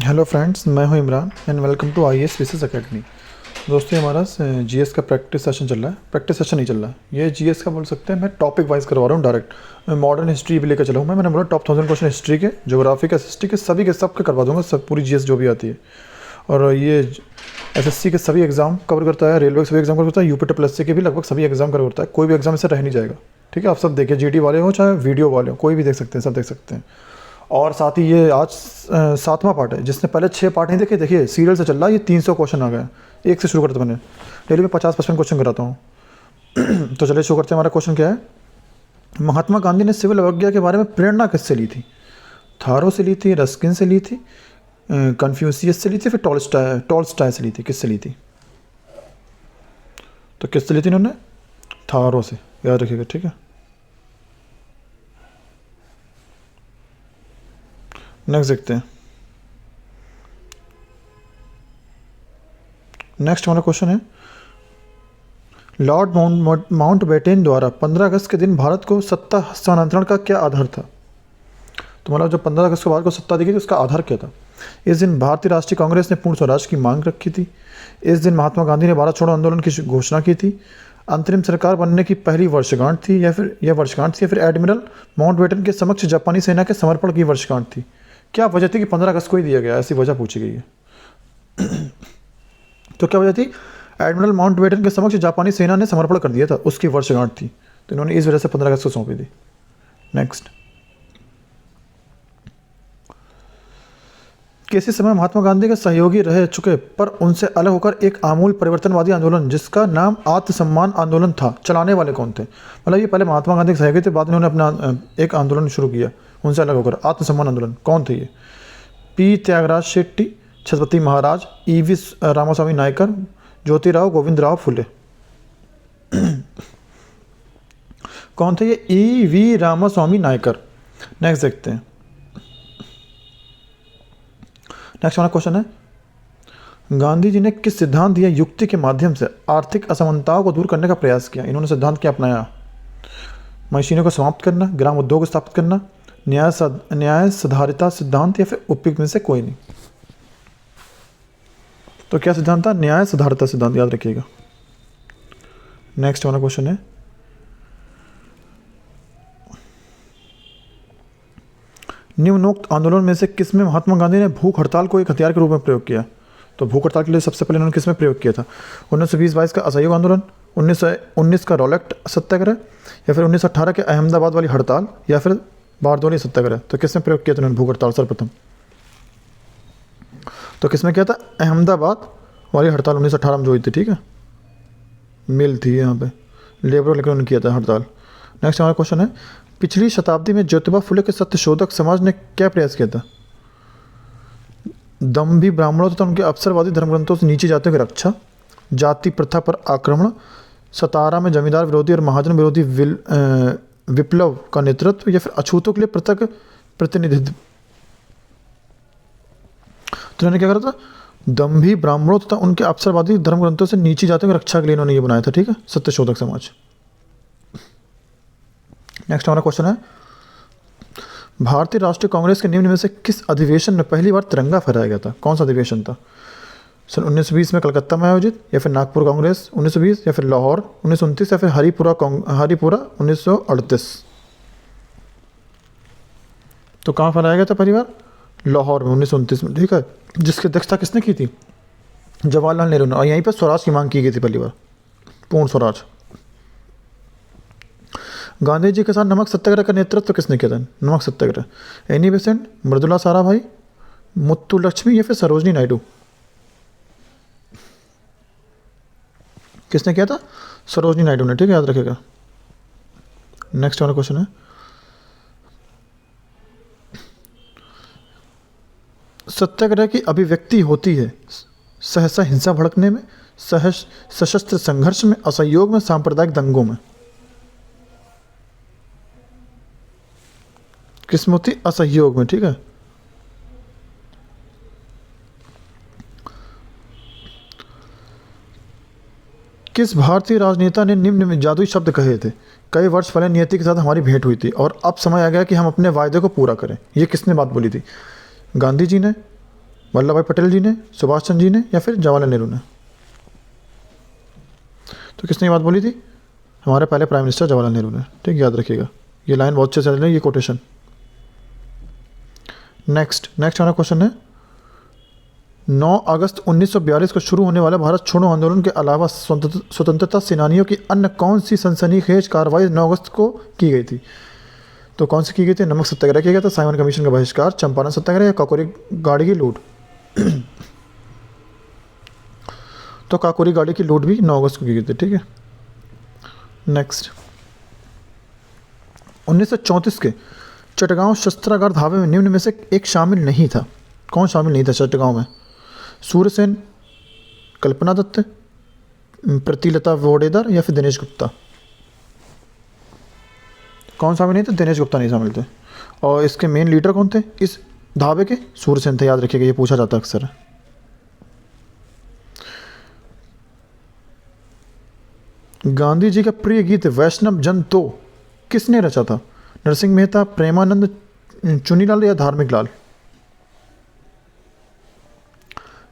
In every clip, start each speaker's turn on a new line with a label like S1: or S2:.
S1: Hello friends, मैं हूं Imran and welcome to IAS Vishesh academy. दोस्तों, हमारा जीएस का प्रैक्टिस सेशन चल रहा है। प्रैक्टिस सेशन नहीं चल रहा है, ये जीएस का बोल सकते हैं। मैं टॉपिक वाइज करवा रहा हूँ डायरेक्ट। मैं मॉडर्न हिस्ट्री भी लेकर चला हूँ। मैंने बोला टॉप 1000 क्वेश्चन हिस्ट्री के, ज्योग्राफी के, हिस्ट्री के, सभी के सब के करवा दूंगा, सब पूरी जीएस जो भी आती है। और ये एसएससी के सभी एग्जाम कवर करता है, रेलवे के सभी एग्जाम कवर करता है, यूपी प्लस के भी लगभग सभी एग्जाम कवर करता है। कोई भी एग्जाम ऐसे रह नहीं जाएगा। ठीक है, आप सब देखिए, जीडी वाले हो चाहे वीडियो वाले हो, कोई भी देख सकते हैं, सब देख सकते हैं। और साथ ही ये आज 7वां पार्ट है। जिसने पहले 6 पार्ट नहीं देखे, देखिए सीरियल से चल रहा है, ये 300 क्वेश्चन आ गए। एक से शुरू करते मैंने, डेली में 50-55 क्वेश्चन कराता हूँ। तो चलिए शुरू करते हैं। हमारा क्वेश्चन क्या है? महात्मा गांधी ने सिविल अवज्ञा के बारे में प्रेरणा किससे ली थी? थारो से ली थी, रस्किन से ली थी, कन्फ्यूशियस से ली थी, फिर टॉलस्टाय से ली थी। किससे ली थी? तो किससे ली थी इन्होंने? थारो से, याद रखिएगा। ठीक है, नेक्स्ट देखते हैं। नेक्स्ट हमारा क्वेश्चन है, लॉर्ड माउंटबेटन द्वारा 15 अगस्त के दिन भारत को सत्ता हस्तांतरण का क्या आधार था? तो मतलब जब 15 अगस्त को भारत को सत्ता दी गई, उसका आधार क्या था? इस दिन भारतीय राष्ट्रीय कांग्रेस ने पूर्ण स्वराज की मांग रखी थी। इस दिन महात्मा गांधी ने भारत छोड़ो आंदोलन की घोषणा की थी। अंतरिम सरकार बनने की पहली वर्षगांठ थी, या फिर एडमिरल माउंटबेटन के समक्ष जापानी सेना के समर्पण की वर्षगांठ थी। क्या वजह थी कि 15 अगस्त को ही दिया गया? ऐसी वजह पूछी गई है। तो क्या वजह थी? एडमिरल माउंटबेटन के समक्ष जापानी सेना ने समर्पण कर दिया था, उसकी वर्षगांठ थी। तो इन्होंने इस वजह से 15 अगस्त को सौंपी थी। नेक्स्ट, किसी समय महात्मा गांधी के सहयोगी रह चुके पर उनसे अलग होकर एक आमूल परिवर्तनवादी आंदोलन जिसका नाम आत्मसम्मान आंदोलन था, चलाने वाले कौन थे? मतलब ये पहले महात्मा गांधी के सहयोगी थे, बाद में उन्होंने अपना एक आंदोलन शुरू किया उनसे अलग होकर, आत्मसम्मान आंदोलन। कौन थे ये? पी त्यागराज शेट्टी, छत्रपति महाराज, ईवी रामास्वामी नायकर, ज्योतिराव गोविंदराव फुले। कौन थे ये? ईवी रामास्वामी नायकर। नेक्स्ट देखते हैं। नेक्स्ट हमारा क्वेश्चन है, गांधी जी ने किस सिद्धांत या युक्ति के माध्यम से आर्थिक असमानताओं को दूर करने का प्रयास किया? इन्होंने सिद्धांत क्या अपनाया? मशीनों को समाप्त करना, ग्राम उद्योग स्थापित करना, न्याय साधारिता सिद्धांत, या फिर उपयुक्त में से कोई नहीं। तो क्या सिद्धांत था? न्याय साधारिता सिद्धांत, याद रखिएगा। नेक्स्ट हमारा क्वेश्चन है, निम्नोक्त आंदोलन में से किसमें महात्मा गांधी ने भूख हड़ताल को एक हथियार के रूप में प्रयोग किया? तो भूख हड़ताल के लिए सबसे पहले उन्होंने किसमें प्रयोग किया था? 1920-22 का असहयोग आंदोलन, 1919 का रॉलेट सत्याग्रह, या फिर 1918 के अहमदाबाद वाली हड़ताल, या फिर बारदोली सत्याग्रह। तो किसमें प्रयोग किया था उन्होंने भूख हड़ताल सर्वप्रथम? तो किसमें किया था? अहमदाबाद वाली हड़ताल 1918 में जो हुई थी। ठीक है, मिल थी यहाँ पे, लेबर लेकर उन्होंने किया था हड़ताल। नेक्स्ट हमारा क्वेश्चन है, पिछली शताब्दी में ज्योतिबा फुले के सत्यशोधक समाज ने क्या प्रयास किया था? दम्भी ब्राह्मणों तथा उनके अवसरवादी धर्मग्रंथों से नीचे जातियों की रक्षा, जाति प्रथा पर आक्रमण, सतारा में जमींदार विरोधी और महाजन विरोधी विप्लव का नेतृत्व, या फिर अछूतों के लिए पृथक प्रतिनिधित्व। तो उन्होंने क्या करा था? दम्भी ब्राह्मणों तथा उनके अवसरवादी धर्मग्रंथों से नीची जातियों की रक्षा के लिए इन्होंने ये बनाया था। ठीक है, सत्यशोधक समाज। नेक्स्ट हमारा क्वेश्चन है, भारतीय राष्ट्रीय कांग्रेस के निम्न में से किस अधिवेशन में पहली बार तिरंगा फहराया गया था? कौन सा अधिवेशन था? सन 1920 में कलकत्ता में आयोजित, या फिर नागपुर कांग्रेस 1920, या फिर लाहौर 1929, या फिर हरिपुरा 1938। तो कहाँ फहराया गया था पहली बार? लाहौर में 1929 में। ठीक है, जिसकी अध्यक्षता किसने की थी? जवाहरलाल नेहरू ने। और यहीं पर स्वराज की मांग की गई थी पहली बार, पूर्ण स्वराज। गांधी जी के साथ नमक सत्याग्रह का नेतृत्व किसने किया था? नमक सत्याग्रह, एनी बेसेंट, मृदुला साराभाई, मुत्तु लक्ष्मी, या फिर सरोजनी नायडू। किसने किया था? सरोजनी नायडू ने। ठीक है, याद रखिएगा। नेक्स्ट हमारा क्वेश्चन है, सत्याग्रह की अभिव्यक्ति होती है सहसा हिंसा भड़कने में, सशस्त्र संघर्ष में, असहयोग में, सांप्रदायिक दंगों में। किसमें होती? असहयोग में। ठीक है, किस भारतीय राजनेता ने निम्न में जादुई शब्द कहे थे? कई वर्ष पहले नियति के साथ हमारी भेंट हुई थी और अब समय आ गया कि हम अपने वायदे को पूरा करें। ये किसने बात बोली थी? गांधी जी ने, वल्लभ भाई पटेल जी ने, सुभाष चंद्र जी ने, या फिर जवाहरलाल नेहरू ने? तो किसने ये बात बोली थी? हमारे पहले प्राइम मिनिस्टर जवाहरलाल नेहरू ने। ठीक, याद रखिएगा, ये लाइन बहुत अच्छे से चल रही है, ये कोटेशन। नेक्स्ट हमारा क्वेश्चन है, 9 अगस्त 1942 को शुरू होने वाले भारत छोड़ो आंदोलन के अलावा स्वतंत्रता सेनानियों की अन्य कौन सी सनसनीखेज कार्रवाई 9 अगस्त को की गई थी? तो कौन सी की गई थी? नमक सत्याग्रह किया गया था, साइमन कमीशन का बहिष्कार, चंपारण सत्याग्रह, या काकोरी गाड़ी की लूट? तो काकोरी गाड़ी की लूट भी 9 अगस्त को की गई थी। ठीक है, नेक्स्ट 1934 के चटगांव शस्त्रागार धावे में निम्न में से एक शामिल नहीं था। कौन शामिल नहीं था चटगांव में? सूर्यसेन, कल्पना दत्त, प्रतिलता वोडेदार, या फिर दिनेश गुप्ता? कौन शामिल नहीं थे? दिनेश गुप्ता नहीं शामिल थे। और इसके मेन लीडर कौन थे इस धावे के? सूर्यसेन थे, याद रखिएगा, ये पूछा जाता है अक्सर। गांधी जी का प्रिय गीत वैष्णव जन तो किसने रचा था? नरसिंह मेहता, प्रेमानंद, चुनीलाल, या धार्मिक लाल?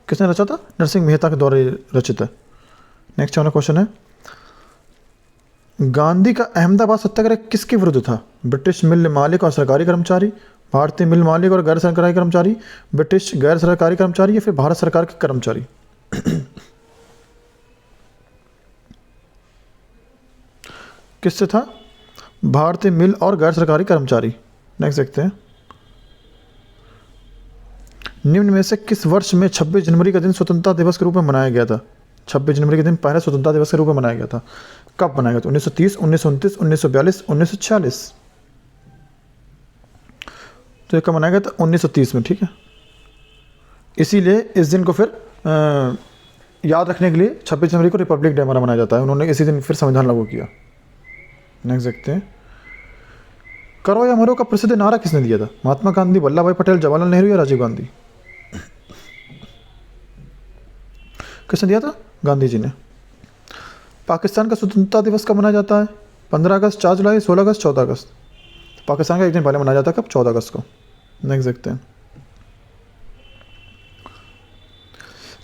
S1: किसने रचा था? नरसिंह मेहता के द्वारा रचित है। नेक्स्ट वाला क्वेश्चन है, गांधी का अहमदाबाद सत्याग्रह किसके विरुद्ध था? ब्रिटिश मिल मालिक और सरकारी कर्मचारी, भारतीय मिल मालिक और गैर सरकारी कर्मचारी, ब्रिटिश गैर सरकारी कर्मचारी, या फिर भारत सरकार के कर्मचारी? किससे था? भारतीय मिल और गैर सरकारी कर्मचारी। नेक्स्ट देखते हैं, निम्न में से किस वर्ष में 26 जनवरी का दिन स्वतंत्रता दिवस के रूप में मनाया गया था? 26 जनवरी के दिन पहले स्वतंत्रता दिवस के रूप में मनाया गया था। कब मनाया गया था? 1930, 1929, 1942, 1946? तो ये कब मनाया गया था? 1930 में। ठीक है, इसीलिए इस दिन को फिर याद रखने के लिए 26 जनवरी को रिपब्लिक डे हमारा मनाया जाता है। उन्होंने इसी दिन फिर संविधान लागू किया। नेक्स्ट देखते हैं, करो या मरो का प्रसिद्ध नारा किसने दिया था? महात्मा गांधी, वल्लभ भाई पटेल, जवाहरलाल नेहरू, या राजीव गांधी? किसने दिया था? गांधी जी ने। पाकिस्तान का स्वतंत्रता दिवस कब मनाया जाता है? 15 अगस्त, 4 जुलाई, 16 अगस्त, 14 अगस्त? पाकिस्तान का एक दिन पहले मनाया जाता है। कब? 14 अगस्त को। नेक्स्ट देखते हैं,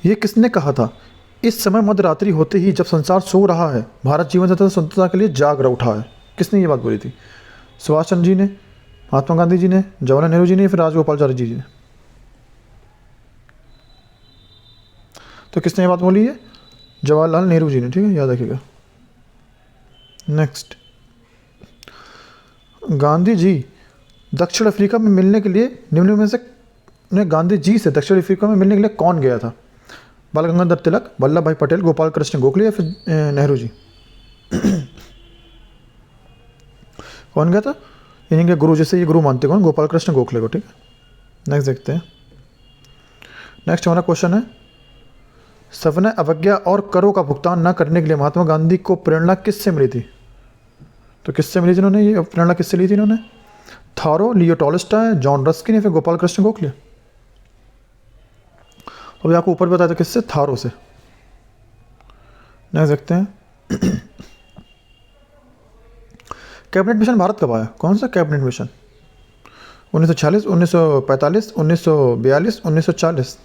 S1: ये किसने कहा था, इस समय मध्यरात्रि होते ही जब संसार सो रहा है, भारत जीवन तथा स्वतंत्रता के लिए जाग उठा है? किसने ये बात बोली थी? सुभाष चंद्र जी ने, महात्मा गांधी जी ने, जवाहरलाल नेहरू जी ने, फिर राजगोपालाचारी जी ने? तो किसने ये बात बोली है? जवाहरलाल नेहरू जी ने। ठीक है, याद रखिएगा। नेक्स्ट, गांधी जी दक्षिण अफ्रीका में मिलने के लिए निम्न में से गांधी जी से दक्षिण अफ्रीका में मिलने के लिए कौन गया था? बाल गंगाधर तिलक, वल्लभ भाई पटेल, गोपाल कृष्ण गोखले, या फिर नेहरू जी? कौन गया था? इन्हीं के गुरु, जैसे ये गुरु मानते कौन? गोपाल कृष्ण गोखले को। ठीक है, नेक्स्ट देखते हैं। नेक्स्ट हमारा क्वेश्चन है, सविनय अवज्ञा और करों का भुगतान न करने के लिए महात्मा गांधी को प्रेरणा किससे मिली थी? तो किससे मिली थी इन्होंने? ये प्रेरणा किससे ली थी इन्होंने? थारो, लियो टॉलस्टॉय, जॉन रस्किन, या फिर गोपाल कृष्ण गोखले? अभी आपको ऊपर बताया था किससे? थारो से। नेक्स्ट देखते हैं, कैबिनेट मिशन भारत कब आया? कौन सा कैबिनेट मिशन? 1946, 1945, 1942, 1940?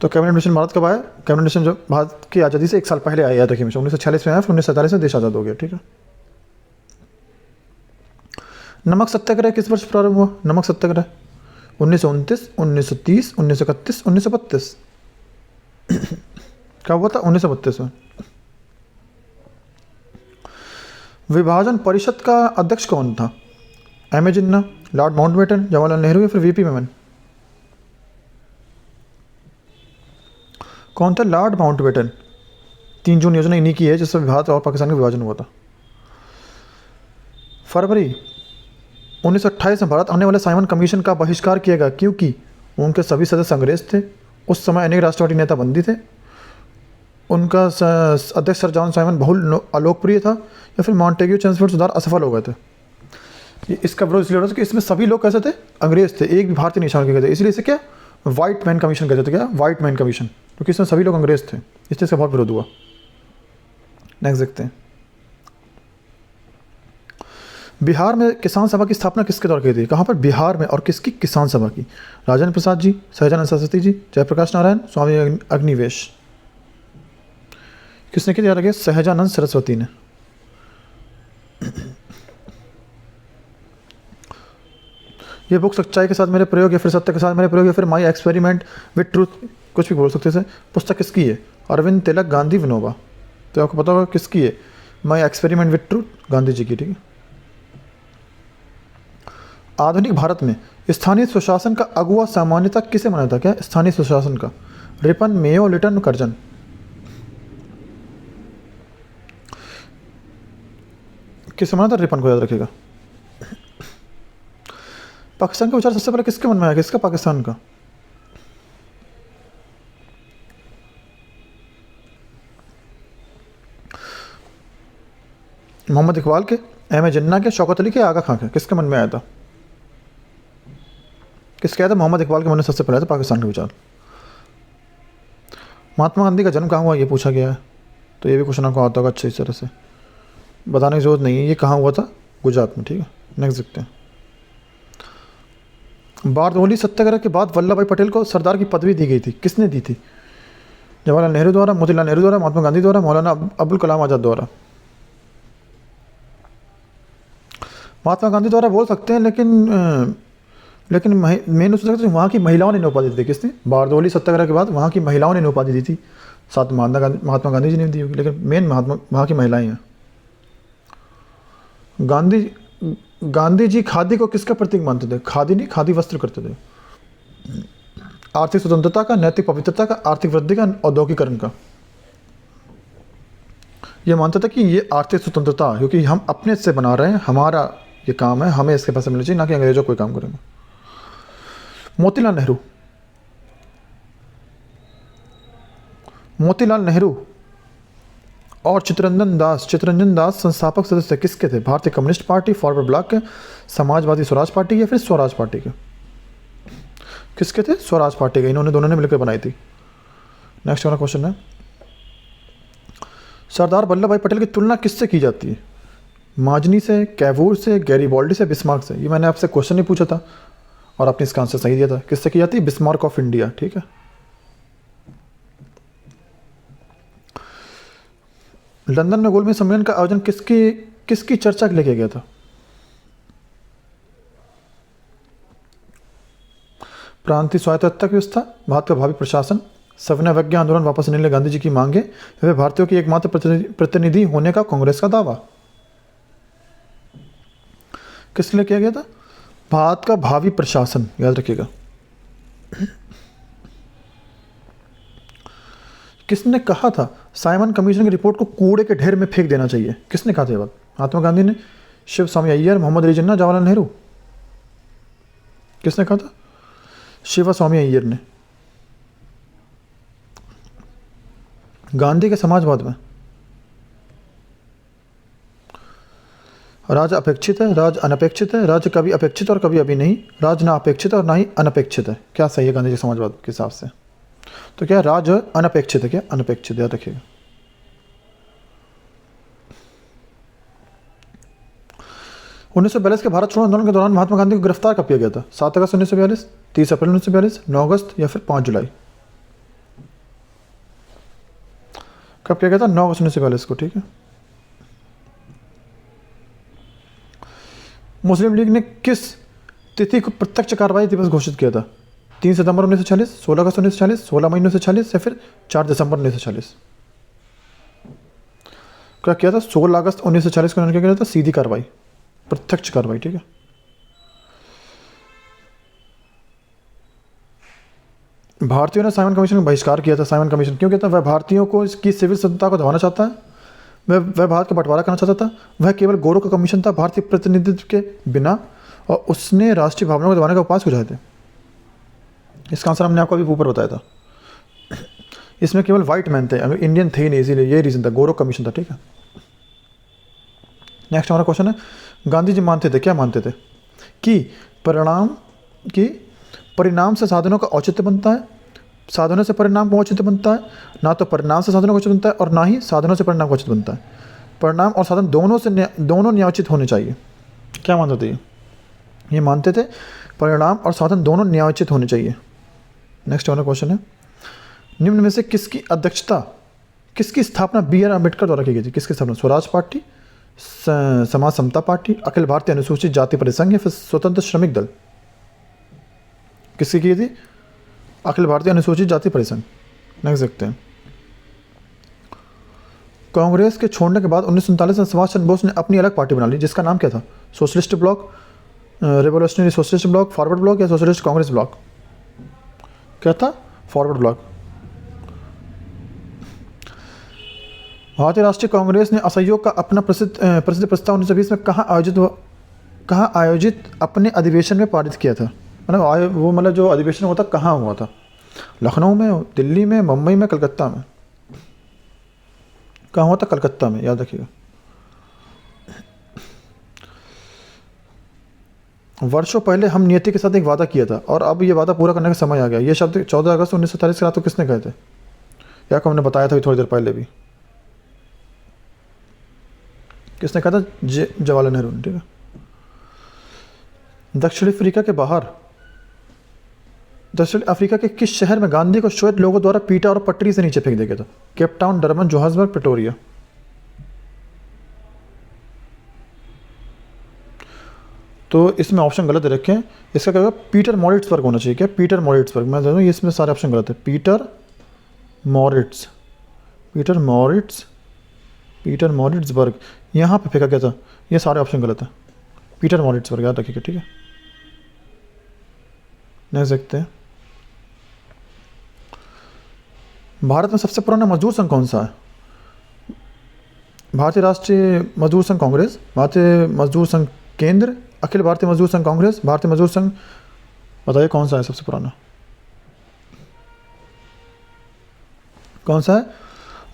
S1: तो कैबिनेट मिशन भारत कब आया? कैबिनेट मिशन जो भारत की आज़ादी से 1 साल पहले आया, याद रखिए। मिशन 1946 में आया, फिर 1947 में देश आज़ाद हो गया। ठीक है, नमक सत्याग्रह किस वर्ष प्रारंभ हुआ? नमक सत्याग्रह 1929, 1930, 1931, 1932? क्या हुआ था? 1932 में। विभाजन परिषद का अध्यक्ष कौन था? M A Jinnah, lord Mountbatten, Jawaharlal Nehru, या फिर वीपी मेमन? कौन था? Lord Mountbatten. 3 जून योजना इन्हीं की है जिससे भारत और पाकिस्तान का विभाजन हुआ था। फरवरी 1928 में भारत आने वाले साइमन कमीशन का बहिष्कार किया गया क्योंकि उनके सभी सदस्य अंग्रेज थे। उस समय अनेक राष्ट्रवादी नेता बंदी थे। उनका अध्यक्ष सर जॉन साइमन बहुत अलोकप्रिय था, या फिर मॉन्टेग्यू चेम्सफोर्ड सुधार असफल हो गए थे। इसका विरोध इसलिए हो रहा था कि इसमें सभी लोग कैसे थे? अंग्रेज थे, एक भी भारतीय नहीं शामिल किए गए थे। इसलिए इसे क्या व्हाइट मैन कमीशन कहते थे। क्या? व्हाइट मैन कमीशन, क्योंकि इसमें सभी लोग अंग्रेज थे, इसलिए इसका बहुत विरोध हुआ। नेक्स्ट देखते हैं, बिहार में किसान सभा की स्थापना किसके द्वारा की थी? कहाँ पर? बिहार में। और किसकी? किसान सभा की। राजेंद्र प्रसाद जी, सहजानंद सरस्वती जी, जयप्रकाश नारायण, स्वामी अग्निवेश। किसने की? याद रखिए, सहजानंद सरस्वती ने। ये बुक सच्चाई के साथ मेरे प्रयोग या फिर सत्य के साथ मेरे प्रयोग या फिर माई एक्सपेरिमेंट विद ट्रूथ, कुछ भी बोल सकते थे। पुस्तक किसकी है? अरविंद तिलक, गांधी, विनोबा। तो आपको पता होगा किसकी है? My experiment with truth, Gandhi ji की। ठीक है। आधुनिक भारत में स्थानीय स्वशासन का अगुवा सामान्यतः किसे माना था? क्या स्थानीय स्वशासन का? Ripon, Mayo, Lytton, Curzon. किसे माना था? रिपन को याद रखिएगा। पाकिस्तान का विचार सबसे पहले किसके मन में आया? किसका? पाकिस्तान का। मोहम्मद इकबाल के, एम ए जिन्ना के, शौकत अली के, आगा खां के। किसके मन में आया था? किसके आया था? मोहम्मद इकबाल के मन में सबसे पहले था पाकिस्तान का विचार। महात्मा गांधी का जन्म कहाँ हुआ? ये पूछा गया है, तो ये भी क्वेश्चन आपको आता होगा अच्छी तरह से, बताने की जरूरत नहीं है। ये कहाँ हुआ था? गुजरात में। ठीक है, नेक्स्ट देखते हैं। बारडोली सत्याग्रह के बाद वल्लभ भाई पटेल को सरदार की पदवी दी गई थी। किसने दी थी? जवाहरलाल नेहरू द्वारा, मोतीलाल नेहरू द्वारा, महात्मा गांधी द्वारा, मौलाना अबुल कलाम आज़ाद द्वारा। महात्मा गांधी द्वारा बोल सकते हैं, लेकिन मेन उससे सकते वहाँ की महिलाओं ने उपाधि दी थी। किसने? बारडोली सत्याग्रह के बाद वहाँ की महिलाओं ने उपाधि दी थी। साथ महात्मा गांधी जी ने दी होगी, लेकिन मेन वहाँ की महिलाएं हैं। गांधी जी खादी को किसका प्रतीक मानते थे? खादी नहीं, खादी वस्त्र करते थे। आर्थिक स्वतंत्रता का, नैतिक पवित्रता का, आर्थिक वृद्धि का, औद्योगिकरण का। ये मानता था कि ये आर्थिक स्वतंत्रता, क्योंकि हम अपने से बना रहे हैं, हमारा ये काम है, हमें इसके पैसे मिलने चाहिए, ना कि अंग्रेजों कोई काम करेंगे। मोतीलाल नेहरू और चित्तरंजन दास संस्थापक सदस्य किसके थे? भारतीय कम्युनिस्ट पार्टी, फॉरवर्ड ब्लॉक के, समाजवादी स्वराज पार्टी या फिर स्वराज पार्टी के? किसके थे? स्वराज पार्टी के। इन्होंने दोनों ने मिलकर बनाई थी। नेक्स्ट वाला क्वेश्चन है, सरदार वल्लभ भाई पटेल की तुलना किससे की जाती है? माजनी से, कैवूर से, गैरीबॉल्डी से, बिस्मार्क से। ये मैंने आपसे क्वेश्चन नहीं पूछा था और आपने इसका आंसर सही दिया था। किससे की जाती है? Bismarck of India. ठीक है। लंदन में गोलमेज सम्मेलन का आयोजन किसकी चर्चा के लिए किया गया था? प्रांतीय स्वायत्तता व्यवस्था, भारत का भावी प्रशासन, सविनय अवज्ञा आंदोलन वापस लेने गांधी जी की मांगे, वे भारतीयों की एकमात्र प्रतिनिधि होने का कांग्रेस का दावा। किस लिए किया गया था? भारत का भावी प्रशासन, याद रखिएगा। किसने कहा था साइमन कमीशन की रिपोर्ट को कूड़े के ढेर में फेंक देना चाहिए? किसने कहा था ये बात? महात्मा गांधी ने, शिव स्वामी अय्यर, मोहम्मद अली जिन्ना, जवाहरलाल नेहरू। किसने कहा था? शिव स्वामी अय्यर ने। गांधी के समाजवाद में राज अपेक्षित है, राज अनपेक्षित है, राज कभी अपेक्षित और कभी अभी नहीं, राज ना अपेक्षित और ना ही अनपेक्षित है। क्या सही है गांधी के समाजवाद के हिसाब से? तो क्या राज अनपेक्षित है? क्या अनपेक्षित? याद रखिएगा। 1942 के भारत छोड़ो आंदोलन के दौरान महात्मा गांधी को गिरफ्तार कब किया गया था? 7 अगस्त 1942, 30 अप्रैल 1942, 9 अगस्त या फिर 5 जुलाई? कब किया गया था? 9 अगस्त 1942 को। ठीक है। मुस्लिम लीग ने किस तिथि को प्रत्यक्ष कार्रवाई दिवस घोषित किया था? 3 सितंबर 1946, 16 अगस्त 1946, 16 मई 1946 या फिर 4 दिसंबर 1946? क्या किया था? 16 अगस्त 1946 को उन्होंने क्या किया था? सीधी कार्रवाई, प्रत्यक्ष कार्रवाई। ठीक है। भारतीयों ने साइमन कमीशन का बहिष्कार किया था। साइमन कमीशन क्यों किया था? वह भारतीयों को इसकी सिविल स्वतंत्रता को दबाना चाहता है, वह भारत का बंटवारा करना चाहता था, वह केवल गोरों का कमीशन था भारतीय प्रतिनिधित्व के बिना, और उसने राष्ट्रीय भावनाओं को दबाने का उपाय सुझाए थे। इसका आंसर हमने आपको अभी ऊपर बताया था। इसमें केवल वाइट मैन थे, इंडियन थे ही नहीं, इसीलिए ये रीज़न था, गोरो कमीशन था। ठीक है। नेक्स्ट हमारा क्वेश्चन है, गांधी जी मानते थे, क्या मानते थे? कि परिणाम से साधनों का औचित्य बनता है, साधनों से परिणाम का औचित्य बनता है, ना तो परिणाम से साधनों का औचित्य बनता है और ना ही साधनों से परिणाम का औचित्य बनता है। परिणाम और साधन दोनों न्यायोचित होने चाहिए। क्या मानते थे ये मानते थे परिणाम और साधन दोनों न्यायोचित होने चाहिए। नेक्स्ट वाला क्वेश्चन है, निम्न में से किसकी स्थापना बी आर अम्बेडकर द्वारा की गई थी? किसकी स्थापना? स्वराज पार्टी, समाज समता पार्टी, अखिल भारतीय अनुसूचित जाति परिसंघ या फिर स्वतंत्र श्रमिक दल? किसकी की थी? अखिल भारतीय अनुसूचित जाति परिसंघ। नेक्स्ट देखते हैं, कांग्रेस के छोड़ने के बाद 1947 में सुभाष चंद्र बोस ने अपनी अलग पार्टी बना ली, जिसका नाम क्या था? Socialist block, revolutionary socialist block, forward block या सोशलिस्ट कांग्रेस ब्लॉक? क्या था? Forward block. भारतीय राष्ट्रीय कांग्रेस ने असहयोग का अपना प्रसिद्ध प्रस्ताव 1920 में कहाँ आयोजित अपने अधिवेशन में पारित किया था? मतलब जो अधिवेशन हुआ था कहाँ हुआ था? लखनऊ में, दिल्ली में, मुंबई में, कलकत्ता में? कहाँ हुआ था? कलकत्ता में, याद रखिएगा। वर्षों पहले हम नियति के साथ एक वादा किया था और अब ये वादा पूरा करने का समय आ गया। ये शब्द 14 अगस्त 1947 की रात को किसने कहे थे? या को हमने बताया था थोड़ी देर पहले भी। किसने कहा था? जवाहरलाल नेहरू ने। ठीक है। दक्षिण अफ्रीका के किस शहर में गांधी को श्वेत लोगों द्वारा पीटा और पटरी से नीचे फेंक दिया गया था? Cape Town, Durban, Johannesburg, Pretoria? तो इसमें ऑप्शन गलत रखें। इसका क्या होगा? पीटर मॉरिट्सबर्ग होना चाहिए। क्या? पीटर मॉरिट्सबर्ग। मैं देखूँ इसमें सारे ऑप्शन गलत है। पीटर मॉरिट्सबर्ग यहाँ पे फेंका गया था। ये सारे ऑप्शन गलत है। पीटर मॉरिट्सबर्ग याद रखिएगा। ठीक है। नेक्स्ट देखते हैं, भारत में सबसे पुराना मजदूर संघ कौन सा है? भारतीय राष्ट्रीय मजदूर संघ कांग्रेस, भारतीय मजदूर संघ केंद्र, अखिल भारतीय मजदूर संघ कांग्रेस, भारतीय मजदूर संघ? बताइए कौन सा है सबसे पुराना? कौन सा है?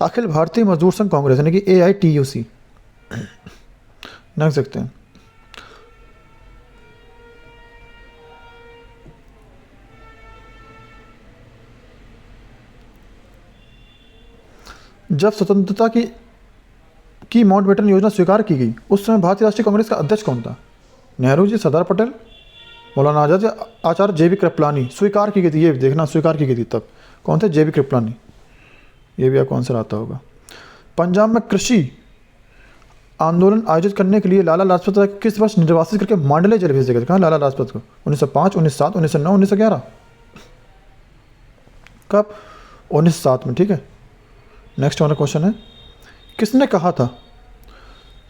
S1: अखिल भारतीय मजदूर संघ कांग्रेस यानी कि AITUC। नेक्स्ट देखते हैं, जब स्वतंत्रता की माउंटबेटन योजना स्वीकार की गई उस समय भारतीय राष्ट्रीय कांग्रेस का अध्यक्ष कौन था? नेहरू जी, सरदार पटेल, मौलाना आजाद या आचार्य JB कृपलानी? स्वीकार की गई थी, ये देखना, स्वीकार की गई थी तब। कौन थे? JB कृपलानी। ये भी आपको आंसर आता होगा। पंजाब में कृषि आंदोलन आयोजित करने के लिए लाला लाजपत राय को किस वर्ष निर्वासित करके मांडले जेल भेज दिया गया था? कहाँ लाला लाजपत को? 1905, 1907, 1909, 1911? कब? 1907 में। ठीक है। नेक्स्ट वाला क्वेश्चन है, किसने कहा था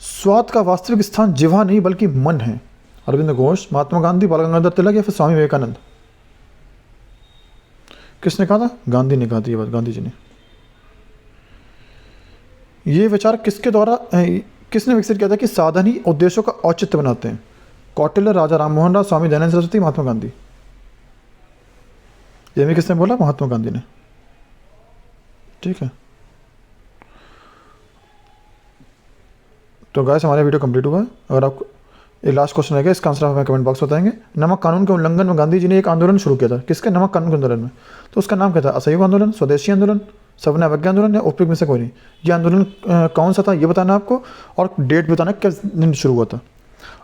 S1: स्वाद का वास्तविक स्थान जिह्वा नहीं बल्कि मन है? अरविंद घोष, महात्मा गांधी, बाल गंगाधर तिलक या फिर स्वामी विवेकानंद? किसने कहा था? गांधी ने कहा थी ये बात, गांधी जी ने। ये विचार किसने विकसित किया था कि साधन ही उद्देश्यों का औचित्य बनाते हैं? कौटिल्य, राजा राममोहन राय, स्वामी दयानंद सरस्वती, महात्मा गांधी? ये भी किसने बोला? महात्मा गांधी ने। ठीक है। तो गाइस हमारा वीडियो कंप्लीट हुआ है। अगर आपको ये लास्ट क्वेश्चन रहेगा, इसका आंसर आप हमें कमेंट बॉक्स में बताएंगे। नमक कानून के उल्लंघन में गांधी जी ने एक आंदोलन शुरू किया था। किसके? नमक कानून के आंदोलन में। तो उसका नाम क्या था? असहयोग आंदोलन, स्वदेशी आंदोलन, सविनय अवज्ञा आंदोलन या उपयुक्त में से कोई नहीं? ये आंदोलन कौन सा था ये बताना आपको, और डेट भी बताना किस दिन शुरू हुआ था।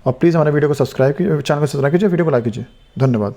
S1: और प्लीज़ हमारे वीडियो को चैनल को सब्सक्राइब कीजिए, वीडियो को लाइक कीजिए। धन्यवाद।